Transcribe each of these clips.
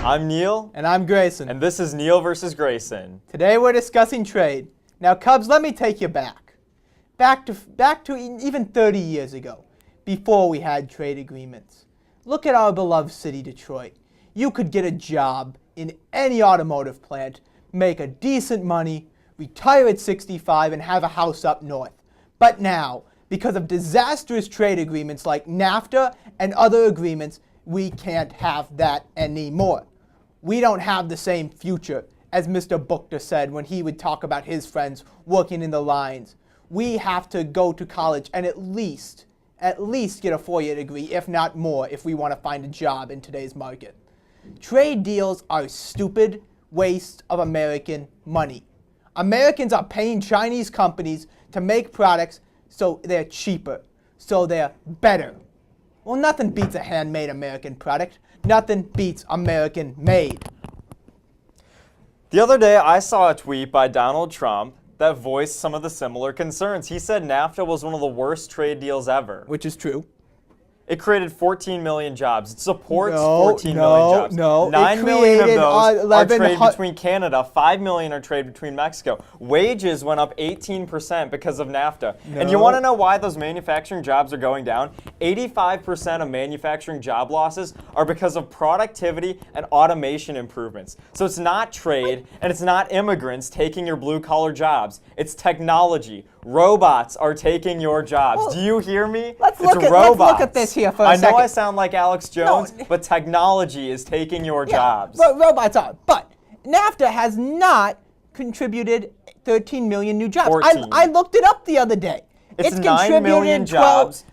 I'm Neil. And I'm Grayson. And this is Neil versus Grayson. Today we're discussing trade. Now, Cubs, let me take you back. Back to even 30 years ago, before we had trade agreements. Look at our beloved city, Detroit. You could get a job in any automotive plant, make a decent money, retire at 65, and have a house up north. But now, because of disastrous trade agreements like NAFTA and other agreements, we can't have that anymore. We don't have the same future, as Mr. Bookter said when he would talk about his friends working in the lines. We have to go to college and at least get a 4-year degree, if not more, if we want to find a job in today's market. Trade deals are stupid waste of American money. Americans are paying Chinese companies to make products so they're cheaper, so they're better. Well, nothing beats a handmade American product. Nothing beats American made. The other day, I saw a tweet by Donald Trump that voiced some of the similar concerns. He said NAFTA was one of the worst trade deals ever. Which is true. It created 14 million jobs. It supports 14 million jobs. No, 9 million of those are trade between Canada. 5 million are trade between Mexico. Wages went up 18% because of NAFTA. No. And you want to know why those manufacturing jobs are going down? 85% of manufacturing job losses are because of productivity and automation improvements. So it's not trade and it's not immigrants taking your blue-collar jobs. It's technology. Robots are taking your jobs. Well, do you hear me? Let's look at this here for a second. I know I sound like Alex Jones, but technology is taking your jobs. Robots are. But NAFTA has not contributed 13 million new jobs. 14. I looked it up the other day. It's 9 million jobs.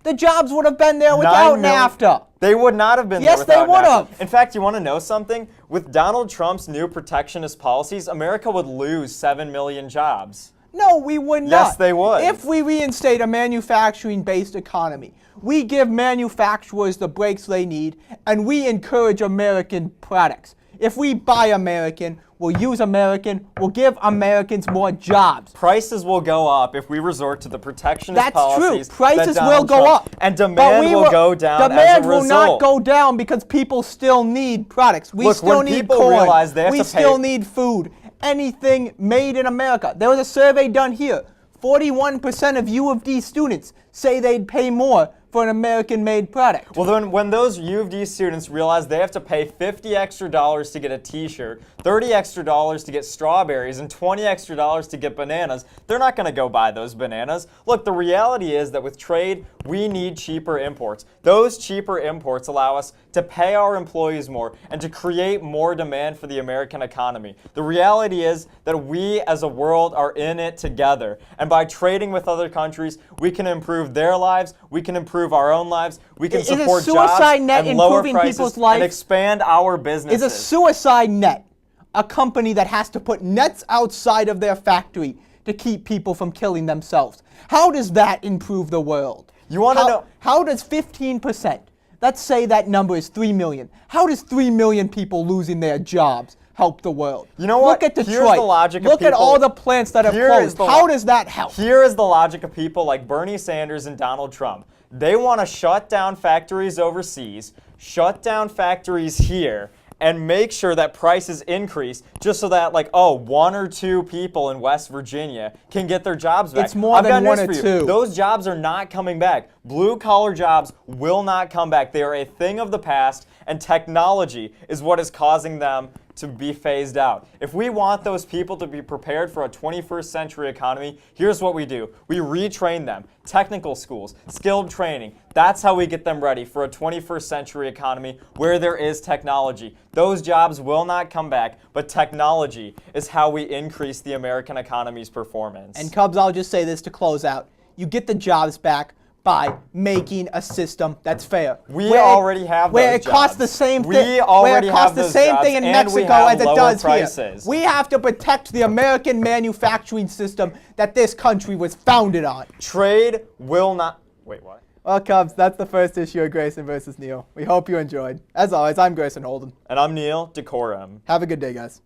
The jobs would have been there without NAFTA. They would not have been there without NAFTA. Yes, they would have. In fact, you want to know something? With Donald Trump's new protectionist policies, America would lose 7 million jobs. No, we would not. Yes, they would. If we reinstate a manufacturing-based economy, we give manufacturers the breaks they need, and we encourage American products. If we buy American, we'll use American, we'll give Americans more jobs. Prices will go up if we resort to the protectionist policies. That's true. Prices will go up. And demand will go down as a result. Demand will not go down because people still need products. We still need corn. We still need food. Anything made in America. There was a survey done here. 41% of U of D students say they'd pay more for an American-made product. Well, then when those U of D students realize they have to pay $50 extra to get a t-shirt, $30 extra to get strawberries, and $20 extra to get bananas, they're not going to go buy those bananas. Look, the reality is that with trade, we need cheaper imports. Those cheaper imports allow us to pay our employees more and to create more demand for the American economy. The reality is that we as a world are in it together. And by trading with other countries, we can improve their lives, we can improve our own lives, we can support jobs and lower prices and expand our businesses. Is a suicide net a company that has to put nets outside of their factory to keep people from killing themselves? How does that improve the world? You want to know? How does 15%, let's say that number is 3 million, how does 3 million people losing their jobs help the world? You know what? Look at Detroit. Here's the logic of Look people. at all the plants that have closed. How does that help? Here is the logic of people like Bernie Sanders and Donald Trump. They want to shut down factories overseas, shut down factories here, and make sure that prices increase just so that, like, 1 or 2 people in West Virginia can get their jobs back. It's more than 1 or 2. Those jobs are not coming back. Blue-collar jobs will not come back. They are a thing of the past, and technology is what is causing them to be phased out. If we want those people to be prepared for a 21st century economy, here's what we do. We retrain them. Technical schools, skilled training. That's how we get them ready for a 21st century economy where there is technology. Those jobs will not come back, but technology is how we increase the American economy's performance. And Cubs, I'll just say this to close out. You get the jobs back by making a system that's fair. We already have those jobs. Where it costs the same thing. We already have those jobs, where it costs the same thing in Mexico as it does prices. here. We have to protect the American manufacturing system that this country was founded on. Trade will not. Wait, what? Well, Cubs, that's the first issue of Grayson versus Neil. We hope you enjoyed. As always, I'm Grayson Holden. And I'm Neil Decorum. Have a good day, guys.